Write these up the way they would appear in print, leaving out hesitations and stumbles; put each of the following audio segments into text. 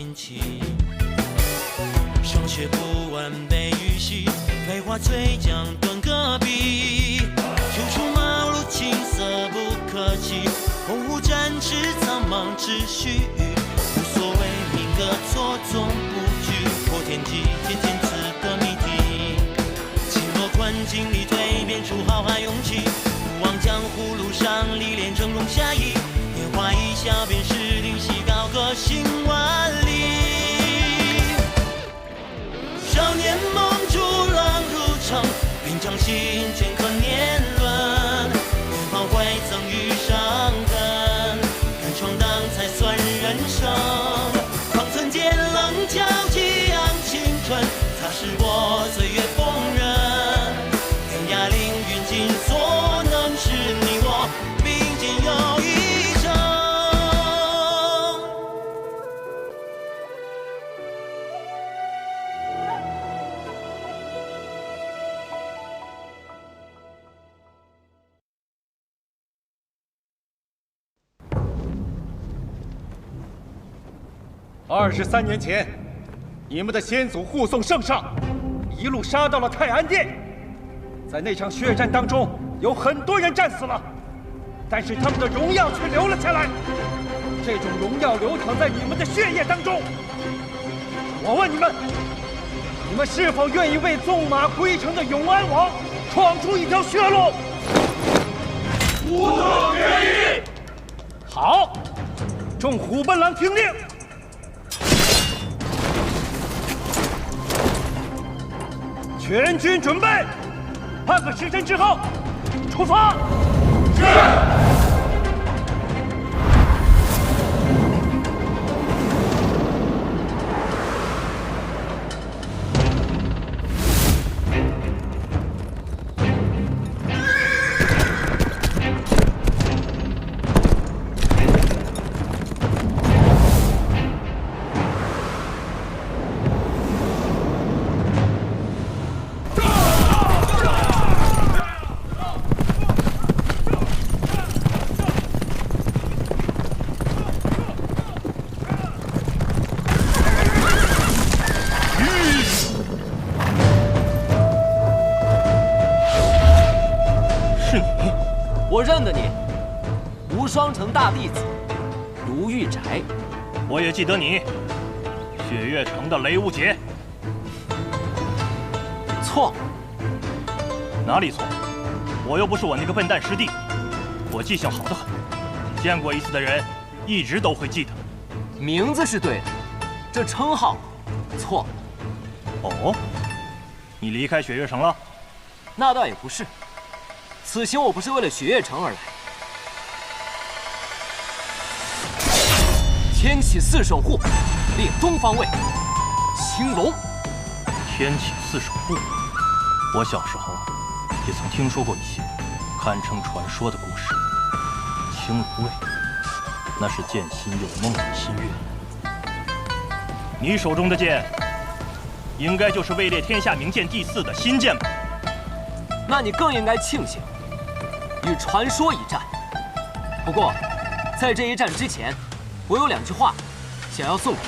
心情。上学不完背语系，废话嘴讲蹲隔壁。修出马路青涩不可欺，洪湖展翅苍茫秩序。无所谓民歌错综不拘，破天际渐渐词的谜题。轻若困境里蜕变出浩瀚勇气，不忘江湖路上历练峥嵘侠义。年华一笑便是灵犀，高歌行万里。少年梦逐浪如城，并将心镌刻年轮。远方未曾遇伤痕，敢闯荡才算人生。方寸间棱角激昂青春，擦拭我岁月风刃。天涯凌云尽所能，是你我并肩又一程。23年前，你们的先祖护送圣上，一路杀到了泰安殿。在那场血战当中，有很多人战死了，但是他们的荣耀却留了下来。这种荣耀流淌在你们的血液当中。我问你们，你们是否愿意为纵马归程的永安王闯出一条血路？吾等愿意。好，众虎贲郎听令。全军准备，半个时辰之后出发。是。我认得你，无双城大弟子卢玉宅。我也记得你，雪月城的雷无节。错，哪里错？我又不是我那个笨蛋师弟，我记性好得很，见过一次的人一直都会记得。名字是对的，这称号错了。哦，你离开雪月城了？那倒也不是。此行我不是为了雪月城而来。天启四守护，列东方位，青龙。天启四守护，我小时候也曾听说过一些堪称传说的故事。青龙位，那是剑心有梦的心愿。你手中的剑，应该就是位列天下名剑第4的新剑吧？那你更应该庆幸。与传说一战。不过，在这一战之前，我有2句话想要送给你。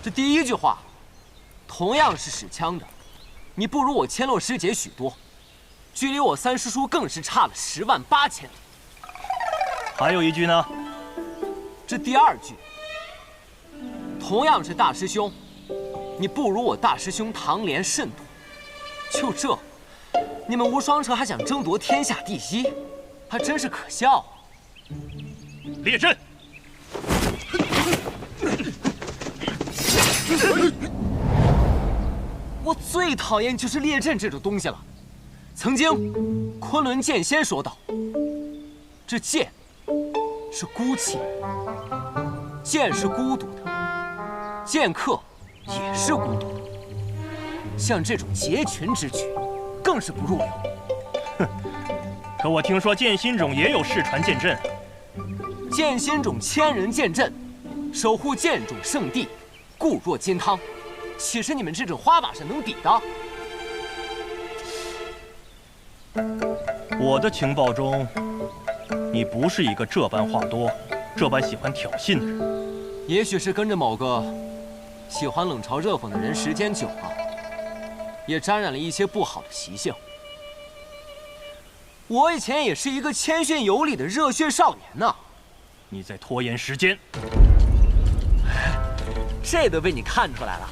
这第1句话，同样是使枪的，你不如我千落师姐许多，距离我3师叔更是差了10万8千里。还有一句呢？这第2句，同样是大师兄，你不如我大师兄唐莲甚多。就这。你们无双城还想争夺天下第1，还真是可笑啊！列阵！我最讨厌就是列阵这种东西了。曾经，昆仑剑仙说道：“这剑是孤气，剑是孤独的，剑客也是孤独的。像这种结群之举。”更是不入流。哼！可我听说剑心种也有世传剑阵。剑心种1000人剑阵，守护剑种圣地，固若金汤，岂是你们这种花把式能比的？我的情报中，你不是一个这般话多、这般喜欢挑衅的人。也许是跟着某个喜欢冷嘲热讽的人时间久了，也沾染了一些不好的习性。我以前也是一个谦逊有礼的热血少年呢。你在拖延时间。这都被你看出来了。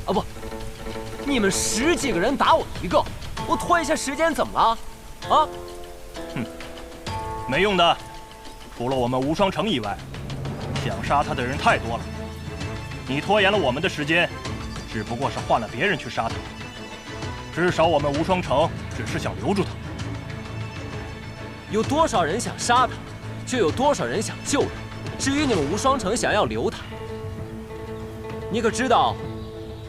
啊不，你们10几个人打我一个，我拖一下时间怎么了？啊？没用的，除了我们无双城以外，想杀他的人太多了。你拖延了我们的时间，只不过是换了别人去杀他。至少我们无双城只是想留住他。有多少人想杀他，就有多少人想救他。至于你们无双城想要留他，你可知道，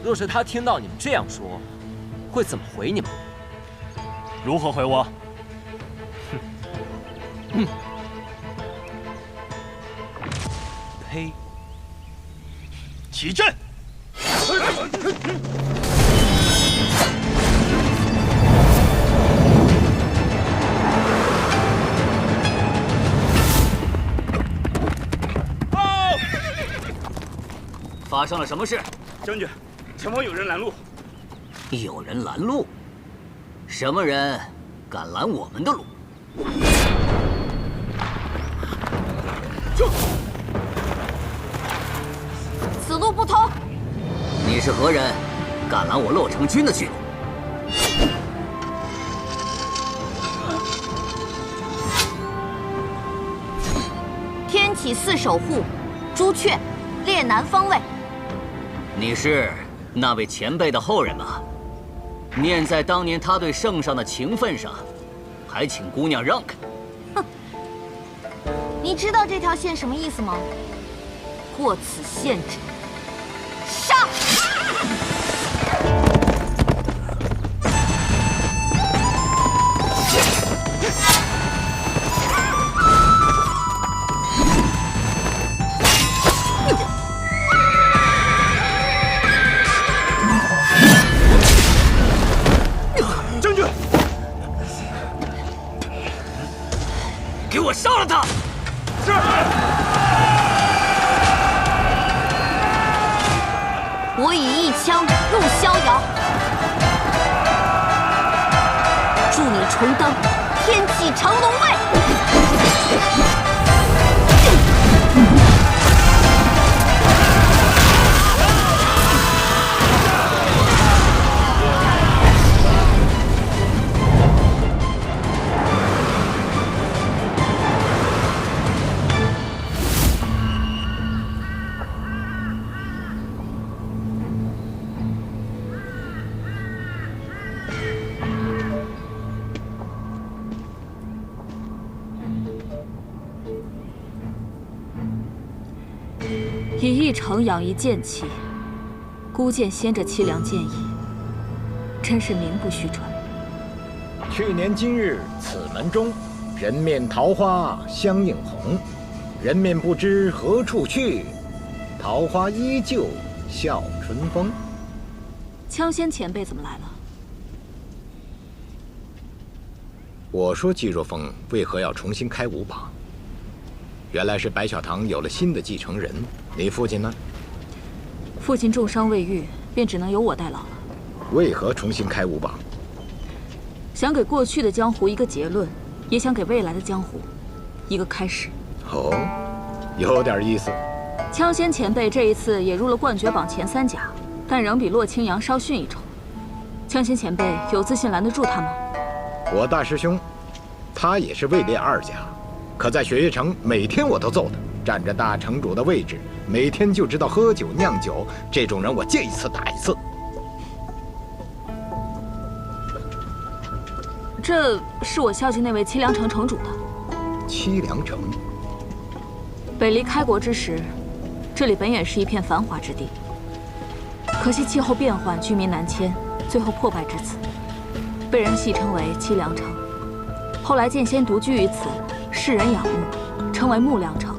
若是他听到你们这样说，会怎么回你们？如何回我？呸！起阵！发生了什么事？将军，前方有人拦路。有人拦路？什么人敢拦我们的路？此路不通。你是何人？敢拦我洛城军的去路？天启4守护，朱雀，列南方位。你是那位前辈的后人吗？念在当年他对圣上的情分上，还请姑娘让开。哼！你知道这条线什么意思吗？过此线者，杀！将军，给我杀了他！是。我以一枪入逍遥，助你重登天启长龙位。以一城养一剑气，孤剑先着凄凉剑意，真是名不虚传。去年今日此门中，人面桃花相映红，人面不知何处去，桃花依旧笑春风。枪仙前辈怎么来了？我说季若风为何要重新开5榜？原来是白小堂有了新的继承人。你父亲呢？父亲重伤未愈，便只能由我代劳了。为何重新开5榜？想给过去的江湖一个结论，也想给未来的江湖一个开始。哦，有点意思。枪仙前辈这一次也入了冠绝榜前3甲，但仍比洛清扬稍逊一筹。枪仙前辈有自信拦得住他吗？我大师兄，他也是位列2甲，可在雪月城每天我都揍他，占着大城主的位置，每天就知道喝酒酿酒，这种人我见一次打一次。这是我孝敬那位凄凉城城主的。凄凉城，北离开国之时，这里本也是一片繁华之地，可惜气候变幻，居民南迁，最后破败至此，被人戏称为凄凉城。后来剑仙独居于此，世人仰慕，称为木凉城。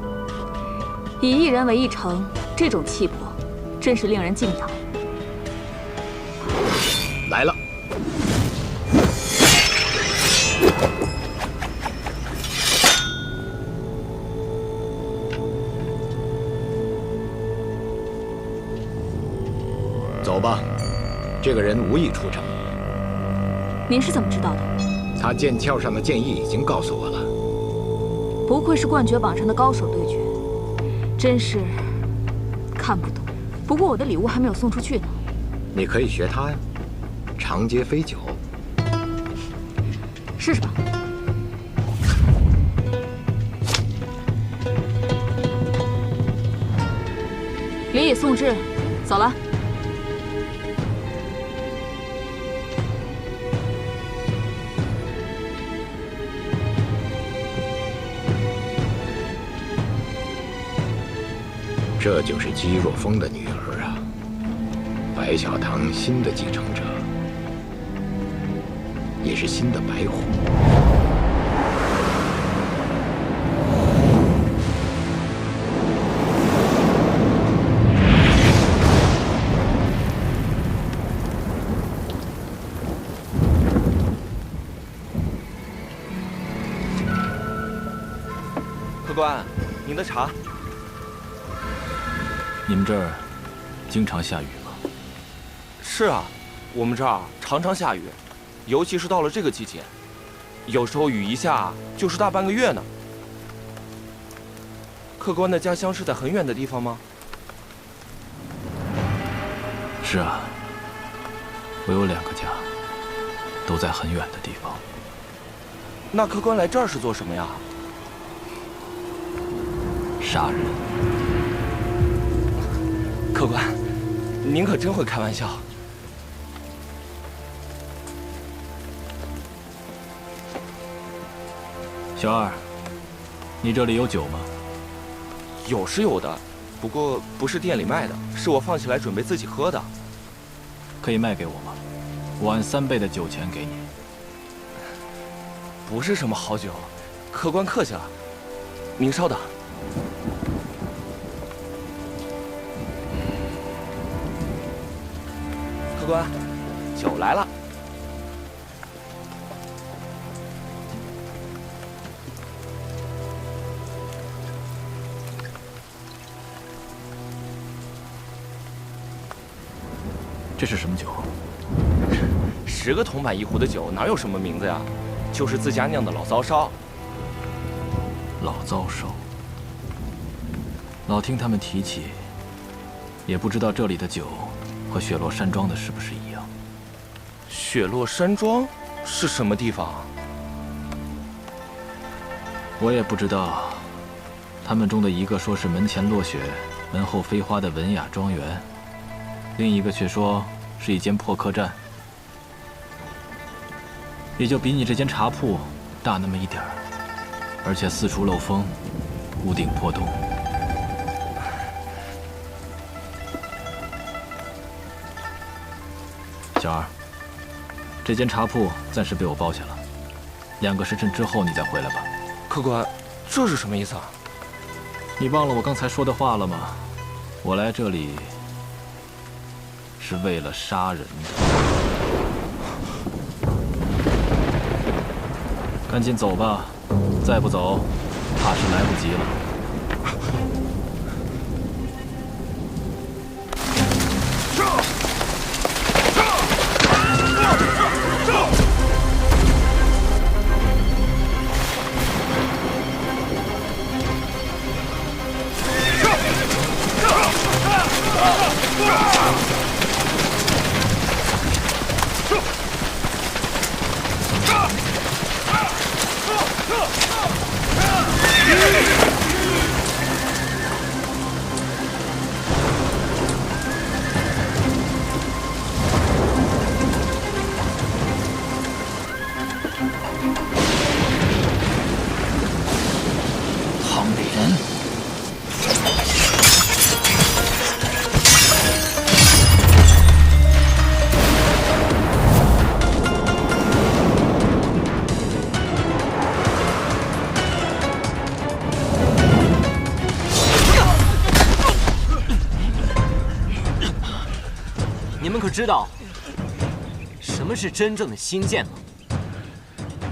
以一人为一城，这种气魄，真是令人敬仰。来了。走吧，这个人无意出城。您是怎么知道的？他剑鞘上的剑意已经告诉我了。不愧是冠绝榜上的高手对决，真是看不懂。不过我的礼物还没有送出去呢。你可以学他呀，长街飞酒。试试吧。礼已送至，走了。这就是姬若风的女儿啊，白小堂新的继承者，也是新的白虎。客官，您的茶。你们这儿经常下雨吗？是啊，我们这儿常常下雨，尤其是到了这个季节，有时候雨一下就是大半个月呢。客官的家乡是在很远的地方吗？是啊，我有2个家，都在很远的地方。那客官来这儿是做什么呀？杀人。客官，您可真会开玩笑。小二，你这里有酒吗？有是有的，不过不是店里卖的，是我放起来准备自己喝的。可以卖给我吗？我按3倍的酒钱给你。不是什么好酒，客官客气了。您稍等。客官，酒来了。这是什么酒？10个铜板1壶的酒，哪有什么名字呀？就是自家酿的老糟烧。老糟烧。老听他们提起，也不知道这里的酒和雪落山庄的是不是一样。雪落山庄是什么地方？我也不知道。他们中的一个说是门前落雪，门后飞花的文雅庄园，另一个却说是一间破客栈，也就比你这间茶铺大那么一点儿，而且四处漏风，屋顶破洞。小二，这间茶铺暂时被我包下了，2个时辰之后你再回来吧。客官，这是什么意思啊？你忘了我刚才说的话了吗？我来这里是为了杀人的。赶紧走吧，再不走，怕是来不及了。唐北人。你们可知道什么是真正的心剑吗？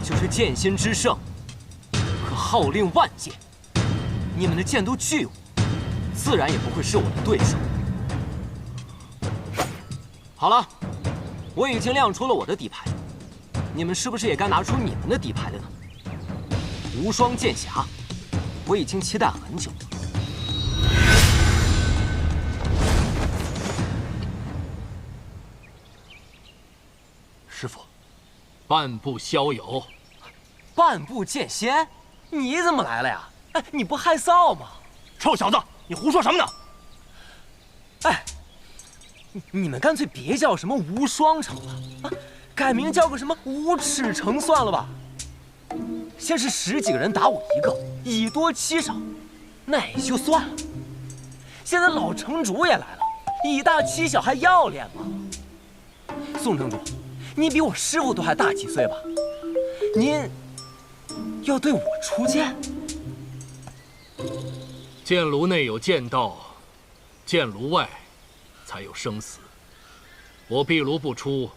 就是剑心之圣，可号令万剑。你们的剑都惧我，自然也不会是我的对手。好了，我已经亮出了我的底牌，你们是不是也该拿出你们的底牌了呢？无双剑侠，我已经期待很久了。师傅，半步逍遥，半步剑仙，你怎么来了呀？哎，你不害臊吗？臭小子，你胡说什么呢？哎，你们干脆别叫什么无双城了啊，改名叫个什么无耻城算了吧。先是10几个人打我一个，以多欺少，那也就算了。现在老城主也来了，以大欺小还要脸吗？宋城主，你比我师傅都还大几岁吧？您要对我出剑？剑炉内有剑道，剑炉外才有生死。我壁炉不出，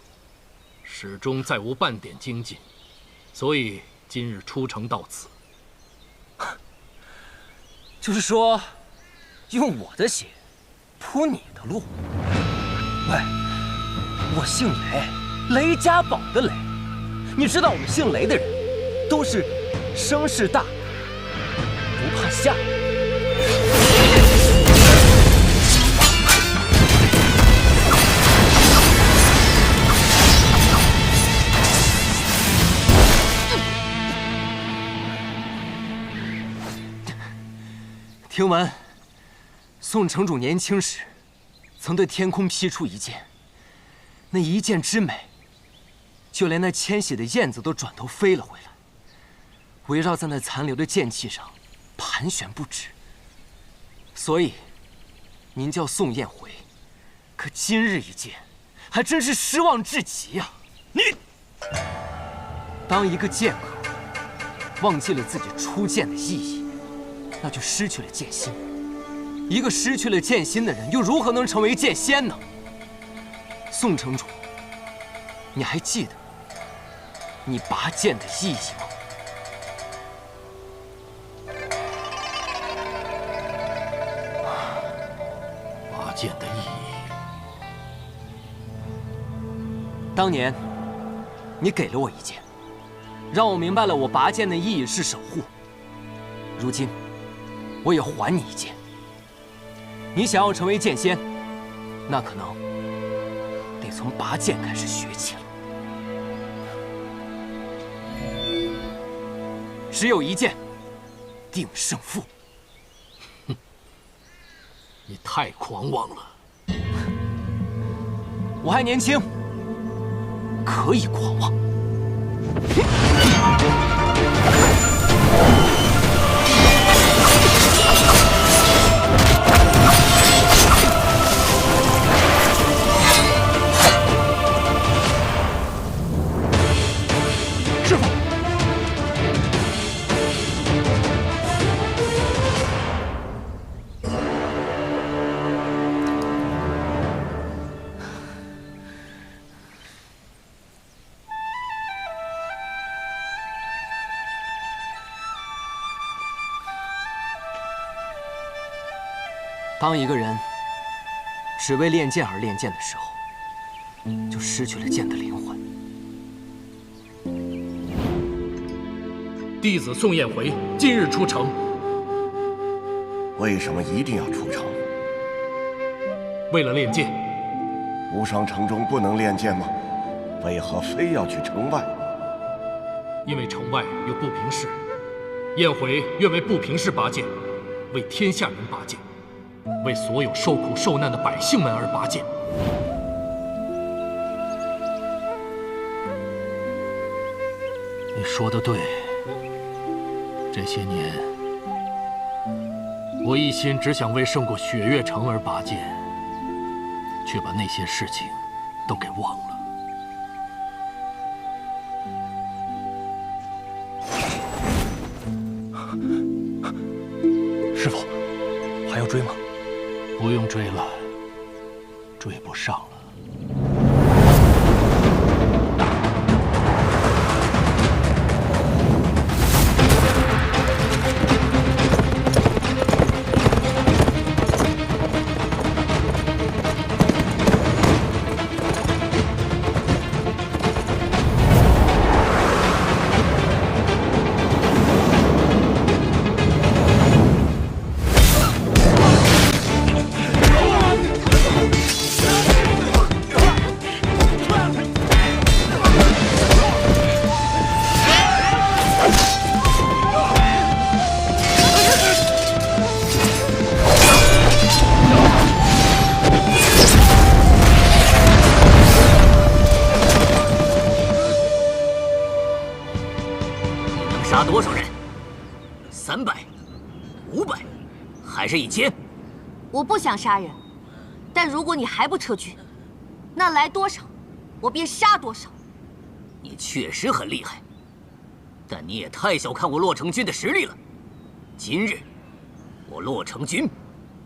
始终再无半点精进，所以今日出城到此。就是说，用我的血铺你的路。喂，我姓雷，雷家堡的雷。你知道我们姓雷的人都是声势大，不怕下。听闻，宋城主年轻时，曾对天空劈出一剑，那一剑之美，就连那迁徙的燕子都转头飞了回来，围绕在那残留的剑气上，盘旋不止。所以，您叫宋燕回，可今日一见，还真是失望至极呀！你，当一个剑客忘记了自己出剑的意义，那就失去了剑心。一个失去了剑心的人，又如何能成为剑仙呢？宋城主，你还记得你拔剑的意义吗？拔剑的意义，当年你给了我一剑，让我明白了我拔剑的意义是守护。如今，我也还你一剑。你想要成为剑仙，那可能得从拔剑开始学起了。只有一剑，定胜负。你太狂妄了。我还年轻，可以狂妄。师傅，当一个人只为练剑而练剑的时候，就失去了剑的灵魂。弟子宋燕回今日出城。为什么一定要出城？为了练剑。无双城中不能练剑吗？为何非要去城外？因为城外有不平氏，燕回愿为不平氏拔剑，为天下人拔剑，为所有受苦受难的百姓们而拔剑。你说得对，这些年我一心只想为胜过雪月城而拔剑，却把那些事情都给忘了。师傅，还要追吗？不用追了，追不上了。杀多少人？300、500，还是1000？我不想杀人，但如果你还不撤军，那来多少，我便杀多少。你确实很厉害，但你也太小看我洛城军的实力了。今日，我洛城军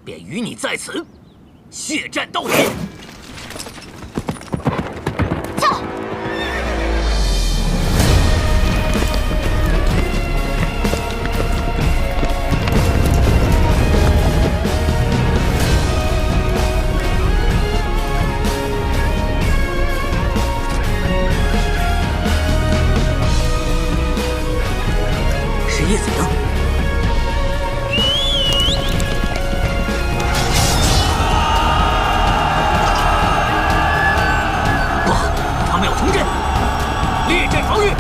便与你在此血战到底。跳！是叶子阳。长苗重阵，列阵防御。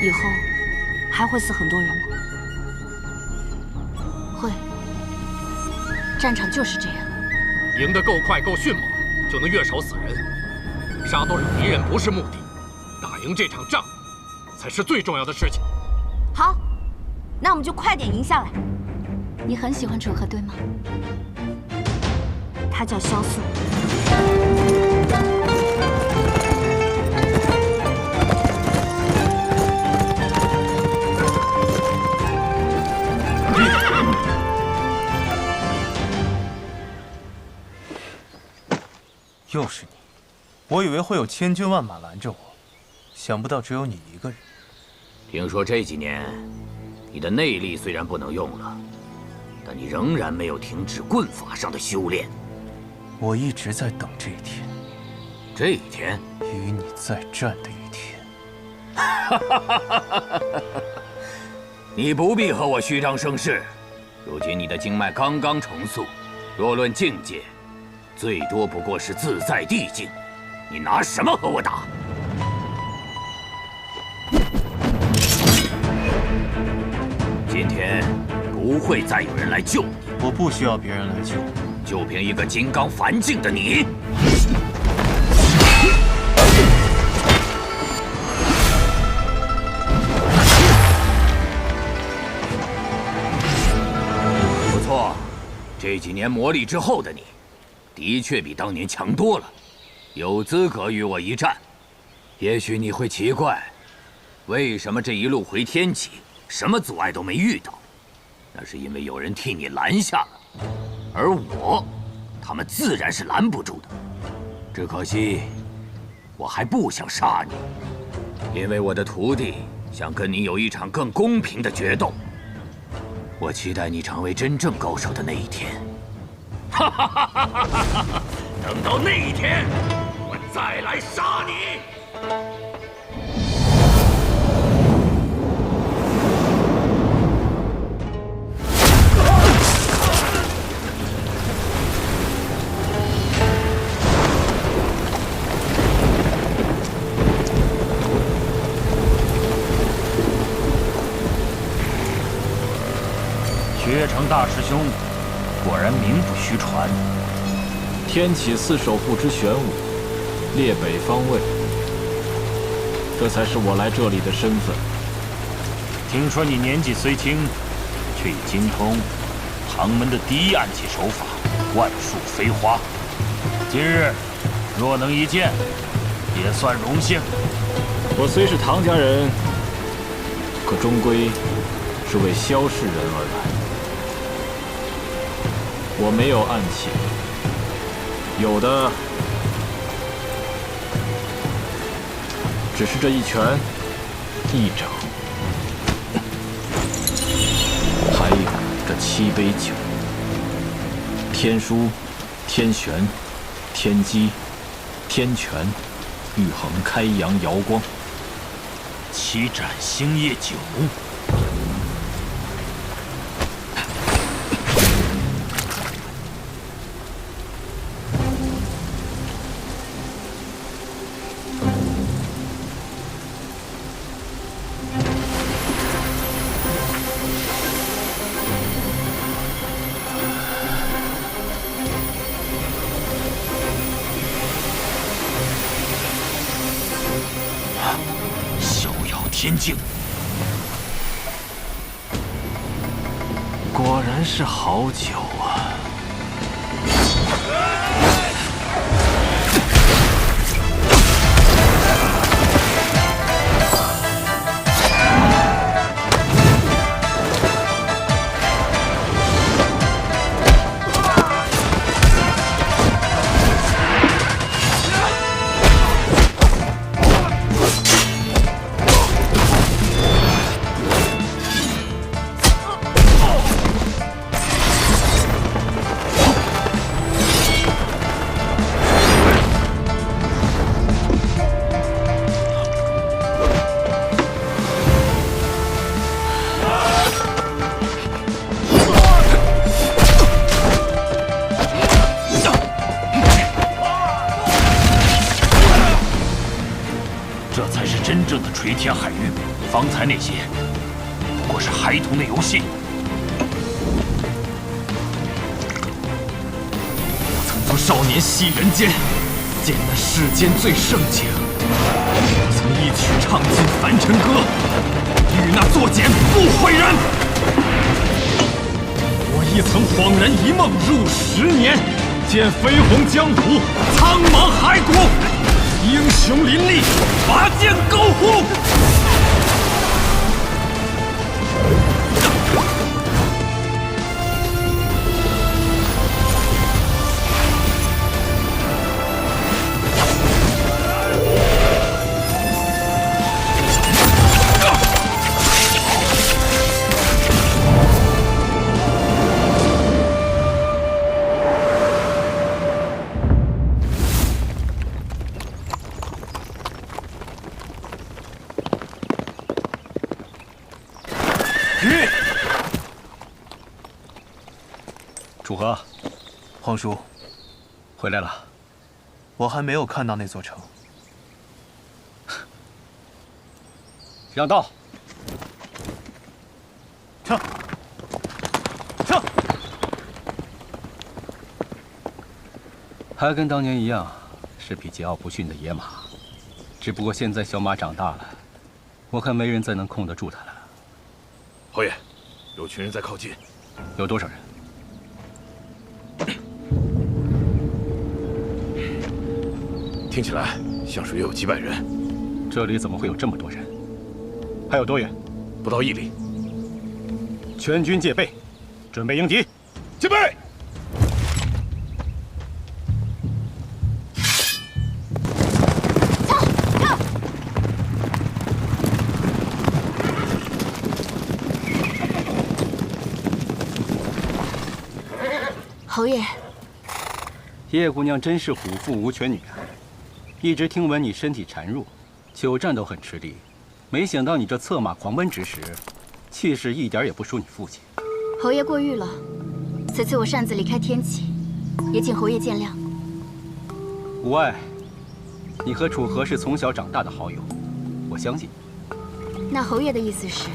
以后还会死很多人吗？会，战场就是这样。赢得够快够迅猛，就能越少死人。杀多少敌人不是目的，打赢这场仗才是最重要的事情。好，那我们就快点赢下来。你很喜欢楚河对吗？他叫萧瑟。又是你！我以为会有千军万马拦着我，想不到只有你一个人。听说这几年，你的内力虽然不能用了，但你仍然没有停止棍法上的修炼。我一直在等这一天。这一天，与你再战的一天。你不必和我虚张声势。如今你的经脉刚刚重塑，若论境界，最多不过是自在地境，你拿什么和我打？今天不会再有人来救你。我不需要别人来救我，就凭一个金刚凡境的你，不错，这几年磨砺之后的你，的确比当年强多了，有资格与我一战。也许你会奇怪，为什么这一路回天启，什么阻碍都没遇到？那是因为有人替你拦下了。而我，他们自然是拦不住的。只可惜，我还不想杀你，因为我的徒弟想跟你有一场更公平的决斗。我期待你成为真正高手的那一天。哈哈哈哈哈哈！等到那一天，我再来杀你。薛城大师兄，果然名不虚传。天启4守护之玄武，列北方位，这才是我来这里的身份。听说你年纪虽轻，却已精通唐门的第一暗器手法万术飞花。今日若能一见，也算荣幸。我虽是唐家人，可终归是为萧氏人而来。我没有暗器，有的只是这一拳、一掌，还有这7杯酒。天书、天玄、天机、天权、玉衡、开阳、瑶光。7盏星夜酒。天境，果然是好酒啊！真正的垂天海域，方才那些不过是孩童的游戏。我曾做少年戏人间，见那世间最盛景。我曾一曲唱尽凡尘歌，与那作茧不悔人。我亦曾恍然一梦入10年，见飞鸿江湖，苍茫骸骨。英雄林立，拔剑篝火。楚河，皇叔，回来了。我还没有看到那座城。让道。撤。撤。还跟当年一样，是匹桀骜不驯的野马。只不过现在小马长大了，我看没人再能控得住它了。侯爷，有群人在靠近。有多少人？听起来像是约有几百人。这里怎么会有这么多人？还有多远？不到1里。全军戒备，准备迎敌。戒备！侯爷，叶姑娘真是虎父无犬女啊！一直听闻你身体孱弱，久战都很吃力，没想到你这策马狂奔之时，气势一点也不输你父亲。侯爷过誉了，此次我擅自离开天启，也请侯爷见谅。无碍，你和楚河是从小长大的好友，我相信。那侯爷的意思是，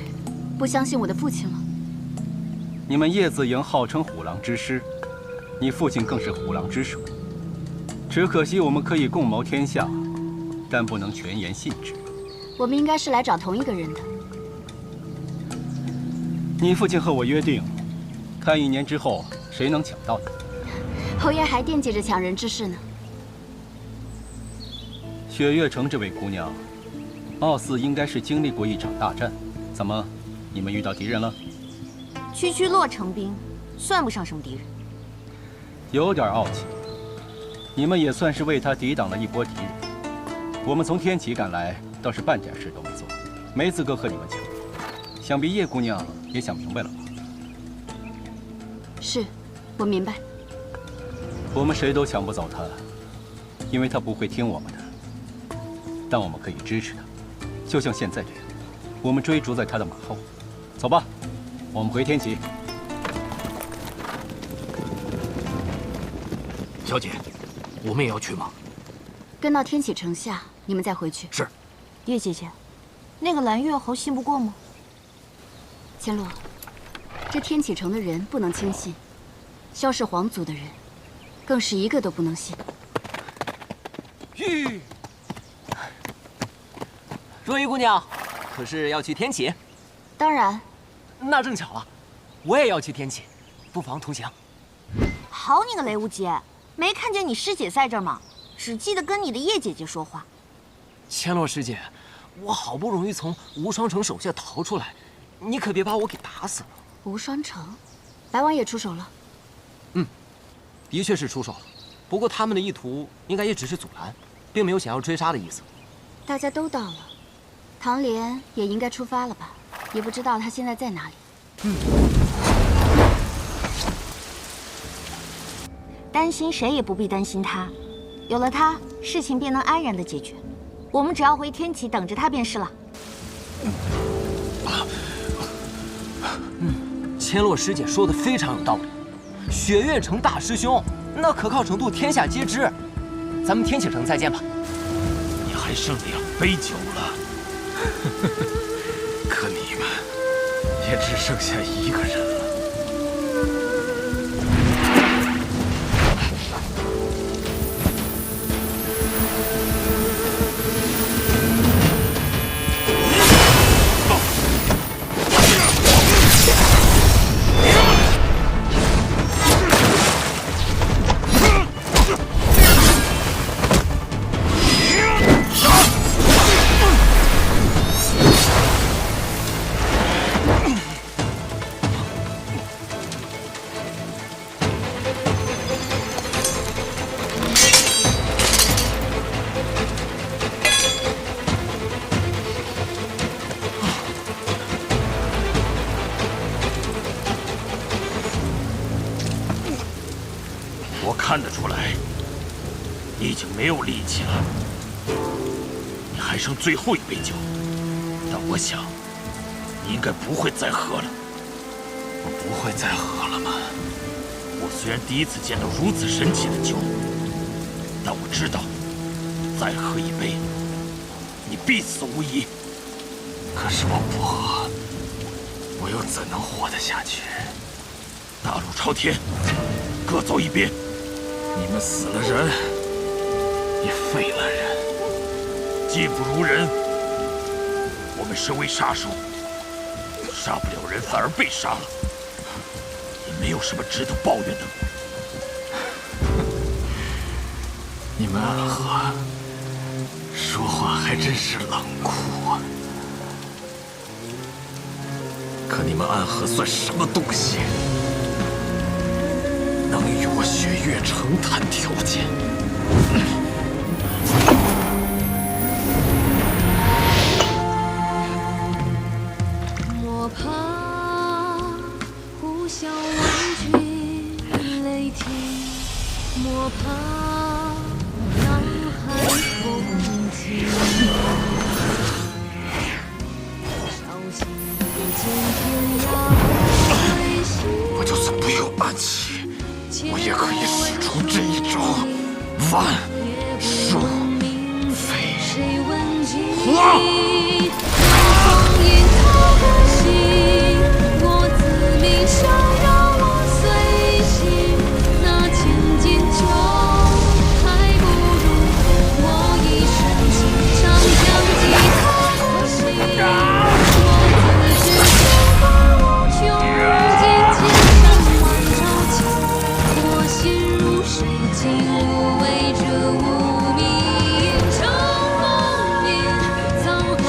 不相信我的父亲了？你们叶子营号称虎狼之师，你父亲更是虎狼之首。只可惜我们可以共谋天下，但不能全言信之。我们应该是来找同一个人的。你父亲和我约定，看1年之后谁能抢到你。侯爷还惦记着抢人之事呢。雪月城这位姑娘，貌似应该是经历过一场大战。怎么，你们遇到敌人了？区区洛城兵，算不上什么敌人。有点傲气。你们也算是为他抵挡了一波敌人。我们从天启赶来，倒是半点事都没做，没资格和你们抢。想必叶姑娘也想明白了吧？是，我明白。我们谁都抢不走他，因为他不会听我们的。但我们可以支持他，就像现在这样，我们追逐在他的马后。走吧，我们回天齐。小姐，我们也要去吗？跟到天启城下，你们再回去。是。月姐姐，那个蓝月侯信不过吗？千洛，这天启城的人不能轻信，萧氏皇族的人，更是一个都不能信。玉，若玉姑娘，可是要去天启？当然。那正巧了，我也要去天启，不妨同行。好你个雷无极，没看见你师姐在这儿吗？只记得跟你的叶姐姐说话。千洛师姐，我好不容易从无双城手下逃出来，你可别把我给打死了。无双城，白王爷出手了。的确是出手了，不过他们的意图应该也只是阻拦，并没有想要追杀的意思。大家都到了，唐莲也应该出发了吧？也不知道他现在在哪里。担心谁也不必担心他，有了他，事情便能安然的解决。我们只要回天启等着他便是了。千洛师姐说的非常有道理，雪月城大师兄那可靠程度天下皆知。咱们天启城再见吧。你还剩2杯酒了，可你们也只剩下1个人了。看得出来，你已经没有力气了。你还剩最后1杯酒，但我想，你应该不会再喝了。我不会再喝了吗？我虽然第一次见到如此神奇的酒，但我知道，再喝1杯，你必死无疑。可是我不喝，我又怎能活得下去？大路朝天，各走一边。你们死了人，也废了人，技不如人。我们身为杀手，杀不了人反而被杀了，也没有什么值得抱怨的。你们暗河说话还真是冷酷啊！可你们暗河算什么东西？能与我雪月城谈条件？莫怕呼啸万军雷霆，莫怕洋海风起。小心遇见天涯归心。我就算不用暗器，我也可以使出这一招万术飞花。风引涛的心，我自命逍遥我随心。那千金酒还不如我一身轻长江击他的心。我自知天高无穷，尽千山万朝情。我心如水尽，无畏这无名。乘风眠，沧海。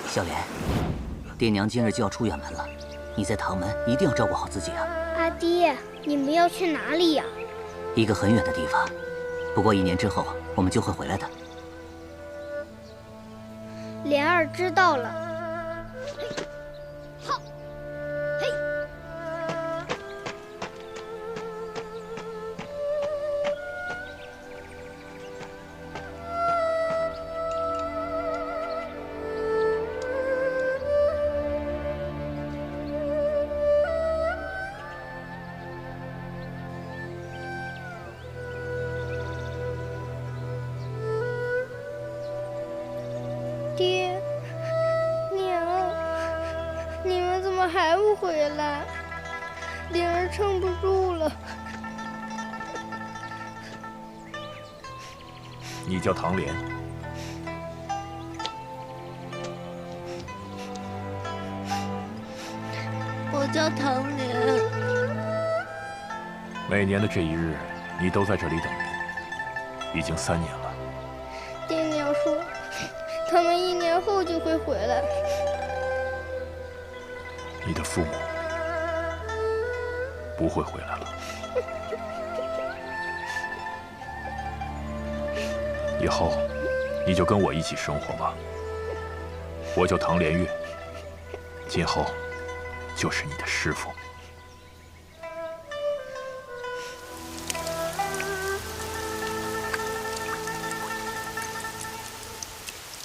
小莲，爹娘今日就要出远门了，你在唐门一定要照顾好自己啊！阿爹，你们要去哪里呀？一个很远的地方，不过1年之后我们就会回来的。莲儿知道了。好，嘿。爹，娘，你们怎么还不回来？莲儿撑不住了。你叫唐莲，我叫唐莲。每年的这一日，你都在这里等着，已经3年了。爹娘说，他们1年后就会回来。你的父母不会回来了。以后你就跟我一起生活吧。我叫唐连月，今后就是你的师傅。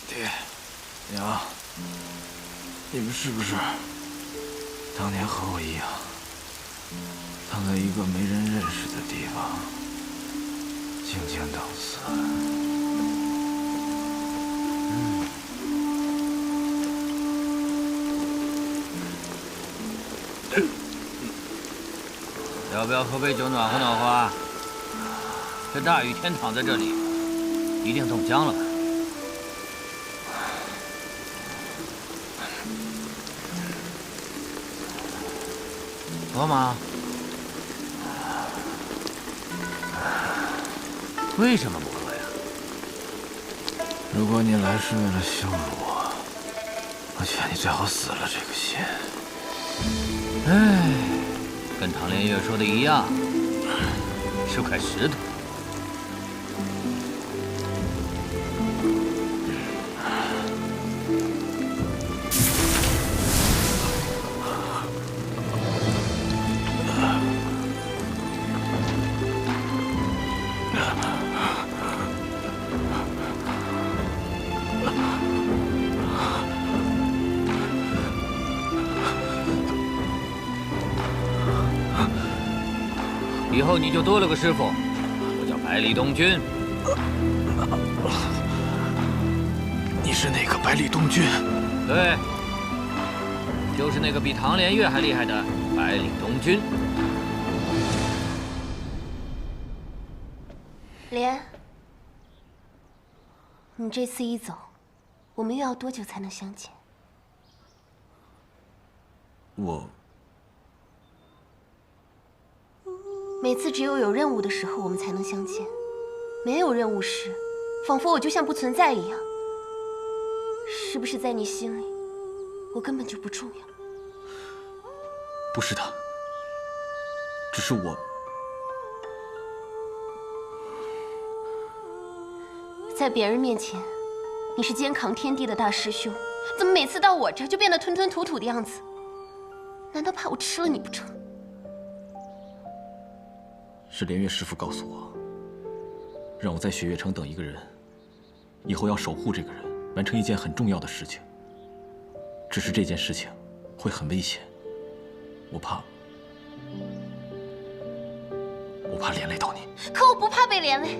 爹，娘，你们是不是当年和我一样，躺在一个没人认识的地方，静静等死？要不要喝杯酒暖和暖和啊？这大雨天躺在这里，一定冻僵了吧？喝吗？为什么不喝呀？如果你来是为了羞辱我，我劝你最好死了这个心。唉，跟唐连月说的一样，是块石头。以后你就多了个师傅，我叫百里东君。你是那个百里东君？对，就是那个比唐连月还厉害的百里东君。莲，你这次一走，我们又要多久才能相见？每次只有任务的时候，我们才能相见；没有任务时，仿佛我就像不存在一样。是不是在你心里，我根本就不重要？不是的，只是我在别人面前，你是肩扛天地的大师兄，怎么每次到我这儿就变得吞吞吐吐的样子？难道怕我吃了你不成？是连月师傅告诉我，让我在雪月城等一个人，以后要守护这个人，完成一件很重要的事情。只是这件事情会很危险，我怕连累到你。可我不怕被连累。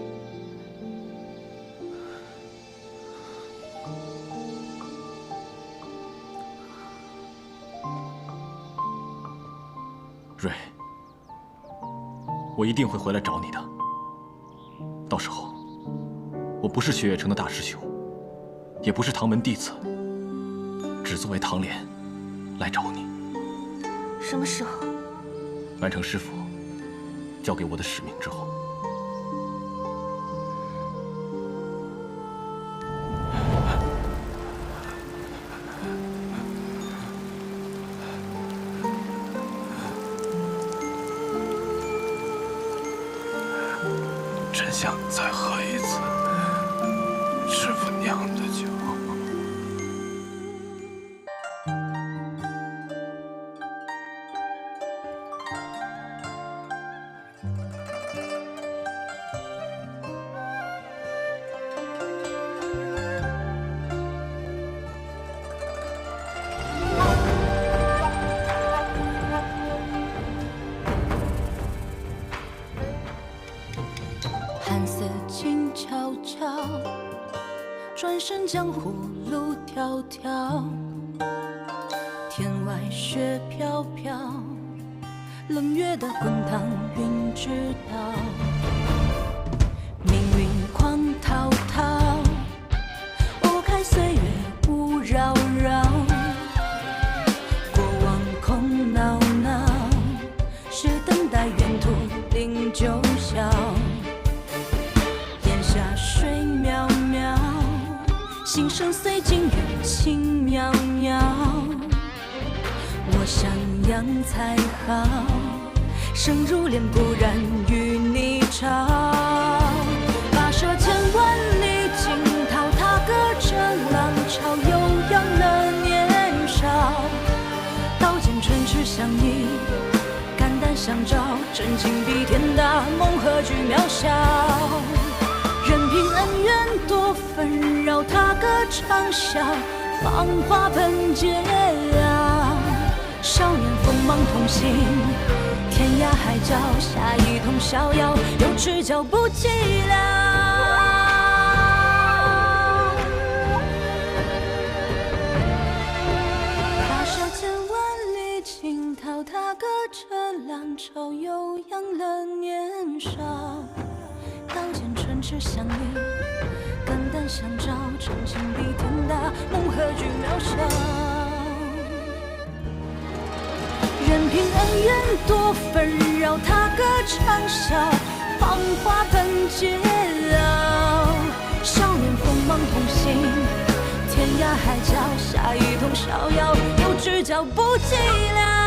瑞，我一定会回来找你的。到时候，我不是雪月城的大师兄，也不是唐门弟子，只作为唐莲来找你。什么时候？完成师傅交给我的使命之后。真想再喝一次师傅酿的酒。寒色静悄悄，转身江湖路迢迢。天外雪飘飘，冷月的滚烫云知道。命运狂滔滔，拨开岁月雾绕绕。过往空闹闹，是等待沿途零九霄。水渺渺，心声随境缘轻渺渺。我想养才好，生如莲不染与你潮。跋涉千万里惊涛，踏歌着浪潮，悠扬了年少。刀剑唇齿相依，肝胆相照，真情比天大，梦何惧渺小。任凭恩怨多纷扰，踏歌长啸，芳华奔劫啊！少年锋芒同行，天涯海角，下一通逍遥，有只脚不寂寥。跋涉千万里惊涛，踏歌着浪潮，悠扬了年少。刀剑唇齿相依，肝胆相照，真情比天大，梦何惧渺小。任凭恩怨多纷扰，踏歌长啸，芳华奔劫啊！少年锋芒同行，天涯海角，下一通逍遥，有只脚不寂寥。